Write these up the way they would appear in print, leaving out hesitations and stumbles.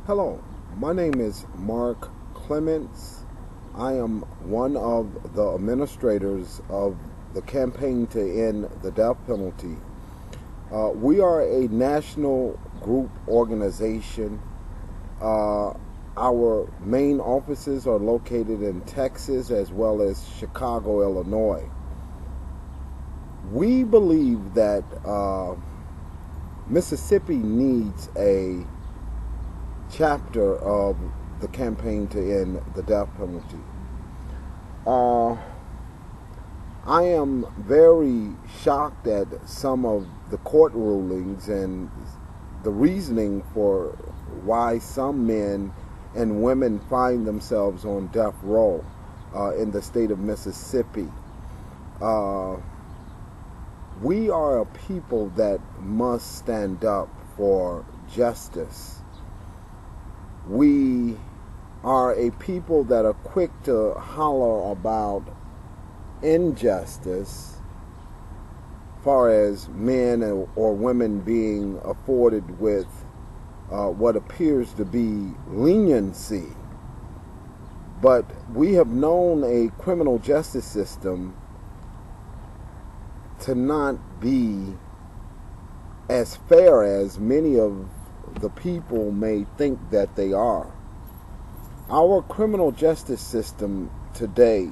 Hello, my name is Mark Clements. I am one of the administrators of the campaign to end the death penalty. We are a national group organization. Our main offices are located in Texas as well as Chicago, Illinois. We believe that Mississippi needs a chapter of the campaign to end the death penalty. I am very shocked at some of the court rulings and the reasoning for why some men and women find themselves on death row in the state of Mississippi. We are a people that must stand up for justice. We are a people that are quick to holler about injustice, as far as men or women being afforded with what appears to be leniency. But we have known a criminal justice system to not be as fair as many of the people may think that they are. Our criminal justice system today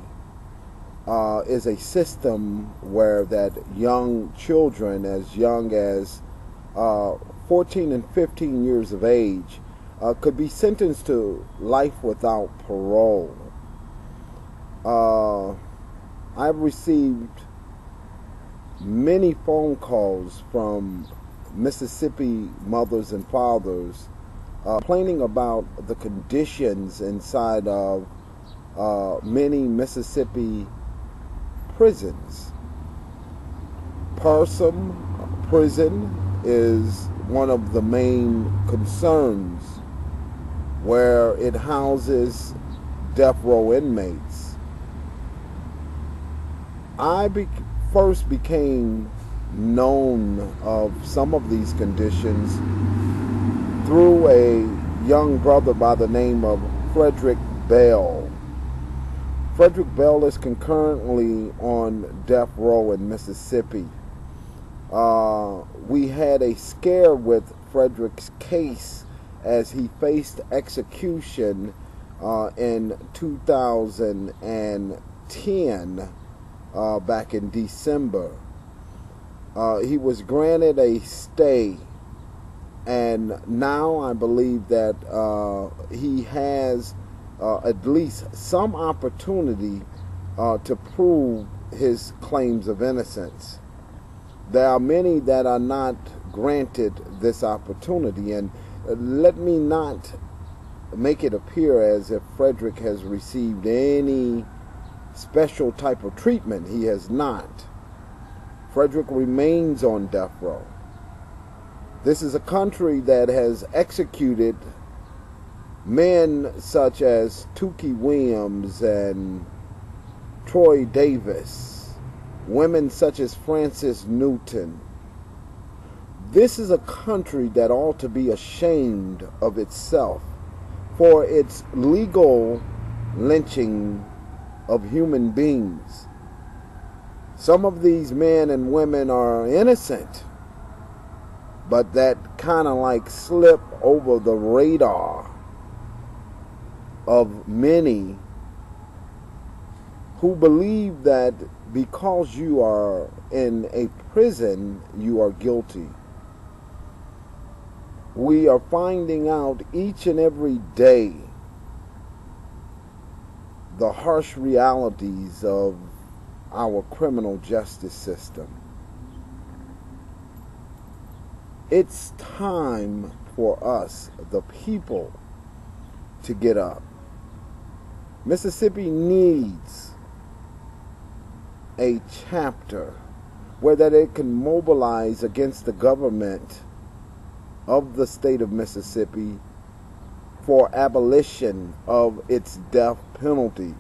is a system where that young children as young as 14 and 15 years of age could be sentenced to life without parole. I've received many phone calls from Mississippi mothers and fathers complaining about the conditions inside of many Mississippi prisons. Person prison is one of the main concerns, where it houses death row inmates. I first became known of some of these conditions through a young brother by the name of Fredrick Bell. Fredrick Bell is concurrently on death row in Mississippi. We had a scare with Fredrick's case as he faced execution in 2010, back in December. He was granted a stay, and now I believe that he has at least some opportunity to prove his claims of innocence. There are many that are not granted this opportunity, and let me not make it appear as if Fredrick has received any special type of treatment. He has not. Fredrick remains on death row. This is a country that has executed men such as Tukey Williams and Troy Davis, women such as Frances Newton. This is a country that ought to be ashamed of itself for its legal lynching of human beings. Some of these men and women are innocent, but that kind of like slip over the radar of many who believe that because you are in a prison, you are guilty. We are finding out each and every day the harsh realities of our criminal justice system. It's time for us, the people, to get up. Mississippi needs a chapter where that it can mobilize against the government of the state of Mississippi for abolition of its death penalty.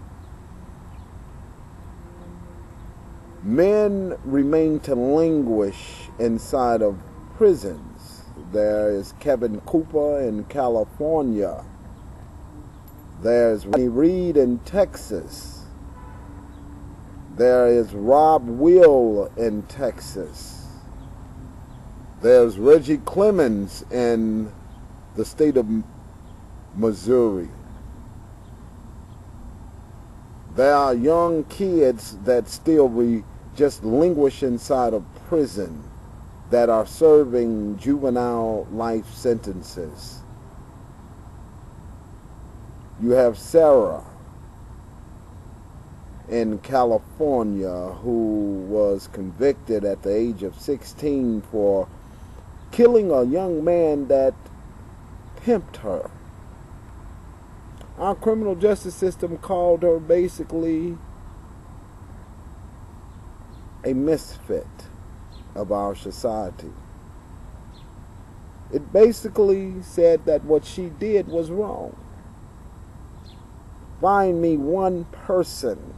Men remain to languish inside of prisons. There is Kevin Cooper in California. There's Ronnie Reed in Texas. There is Rob Will in Texas. There's Reggie Clemens in the state of Missouri. There are young kids that still just languish inside of prison that are serving juvenile life sentences. You have Sarah in California who was convicted at the age of 16 for killing a young man that pimped her. Our criminal justice system called her basically a misfit of our society. It basically said that what she did was wrong. Find me one person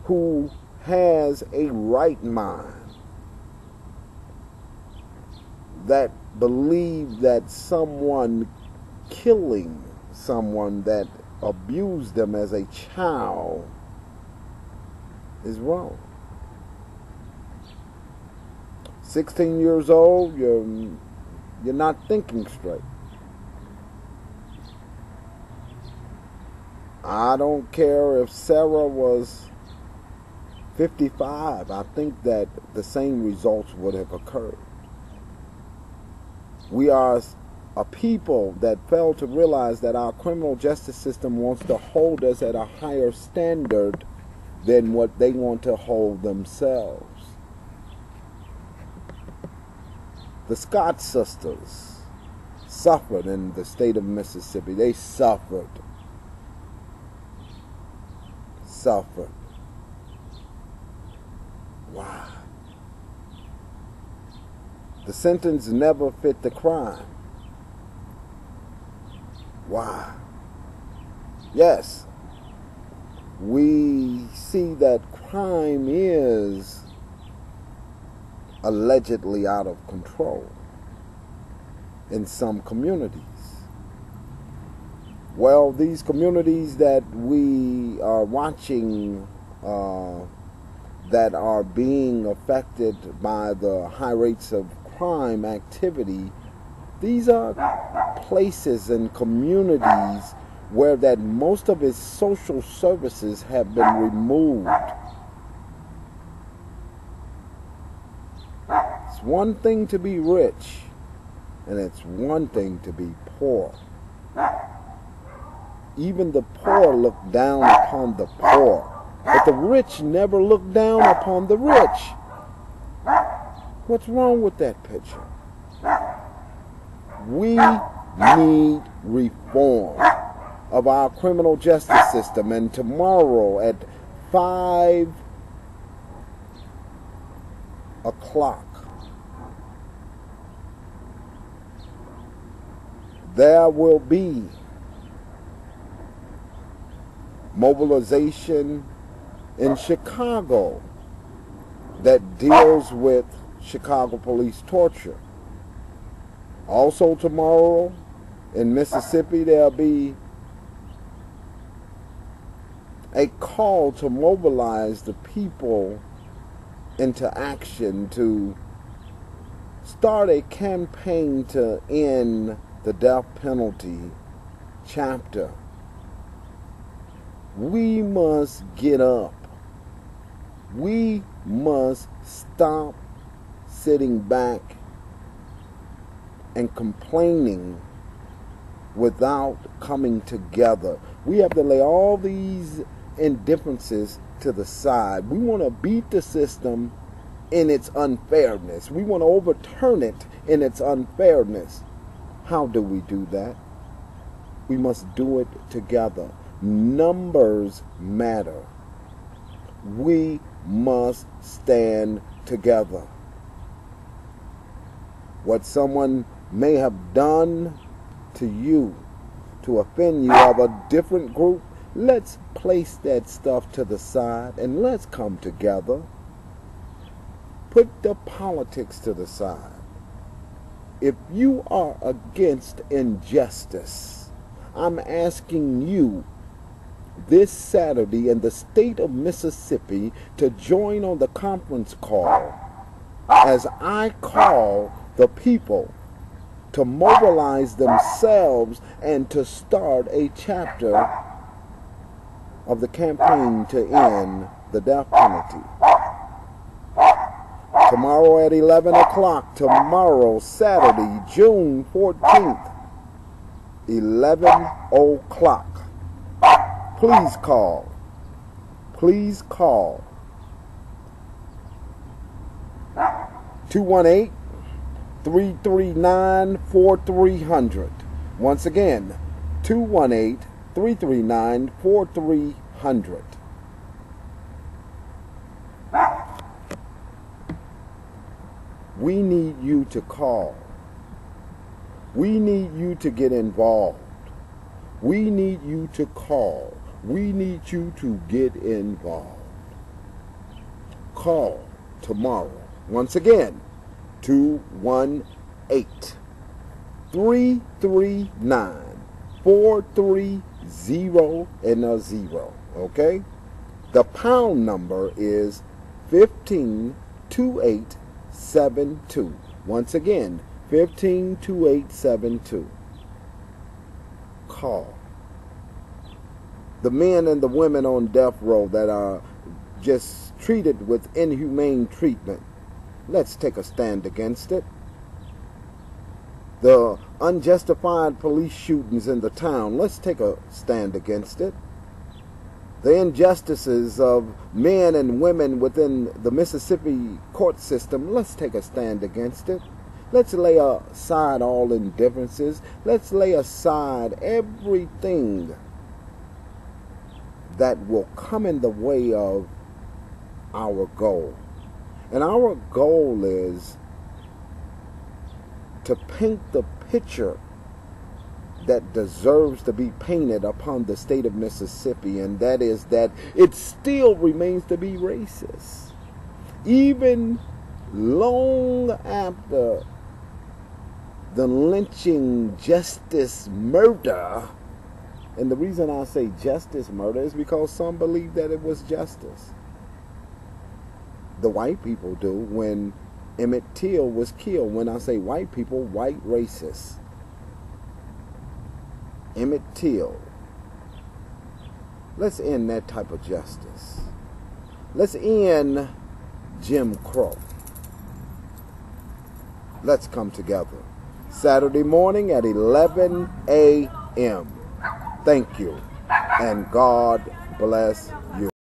who has a right mind that believes that someone killing someone that abused them as a child is wrong. 16 years old, you're not thinking straight. I don't care if Sarah was 55. I think that the same results would have occurred. We are a people that fail to realize that our criminal justice system wants to hold us at a higher standard than what they want to hold themselves. The Scott sisters suffered in the state of Mississippi. They suffered. Why? The sentence never fit the crime. Why? Yes, we see that crime is allegedly out of control in some communities. Well, these communities that we are watching that are being affected by the high rates of crime activity, these are places and communities where that most of its social services have been removed. It's one thing to be rich, and it's one thing to be poor. Even the poor look down upon the poor, but the rich never look down upon the rich. What's wrong with that picture? We need reform of our criminal justice system, and tomorrow at 5 o'clock, there will be mobilization in Chicago that deals with Chicago police torture. Also tomorrow in Mississippi, there'll be a call to mobilize the people into action to start a campaign to end the death penalty chapter. We must get up. We must stop sitting back and complaining without coming together. We have to lay all these indifferences to the side. We want to beat the system in its unfairness. We want to overturn it in its unfairness. How do we do that? We must do it together. Numbers matter. We must stand together. What someone may have done to you to offend you of a different group, let's place that stuff to the side and let's come together. Put the politics to the side. if you are against injustice, I'm asking you this Saturday in the state of Mississippi to join on the conference call as I call the people to mobilize themselves and to start a chapter of the campaign to end the death penalty. Tomorrow at 11 o'clock, tomorrow, Saturday, June 14th, 11 o'clock. Please call. Please call. 218-339-4300. Once again, 218-339-4300. We need you to call. We need you to get involved. We need you to call. We need you to get involved. Call tomorrow. Once again, 218-339-430 and a 0. Okay? The pound number is 152872. Once again, 152872. Call. The men and the women on death row that are just treated with inhumane treatment, let's take a stand against it. The unjustified police shootings in the town, let's take a stand against it. The injustices of men and women within the Mississippi court system, let's take a stand against it. Let's lay aside all indifferences. Let's lay aside everything that will come in the way of our goal. And our goal is to paint the picture that deserves to be painted upon the state of Mississippi, and that is that it still remains to be racist. Even long after the lynching, justice, murder, and the reason I say justice, murder is because some believe that it was justice. The white people do when Emmett Till was killed. When I say white people, white racists. Emmett Till. Let's end that type of justice. Let's end Jim Crow. Let's come together. Saturday morning at 11 a.m. Thank you, and God bless you.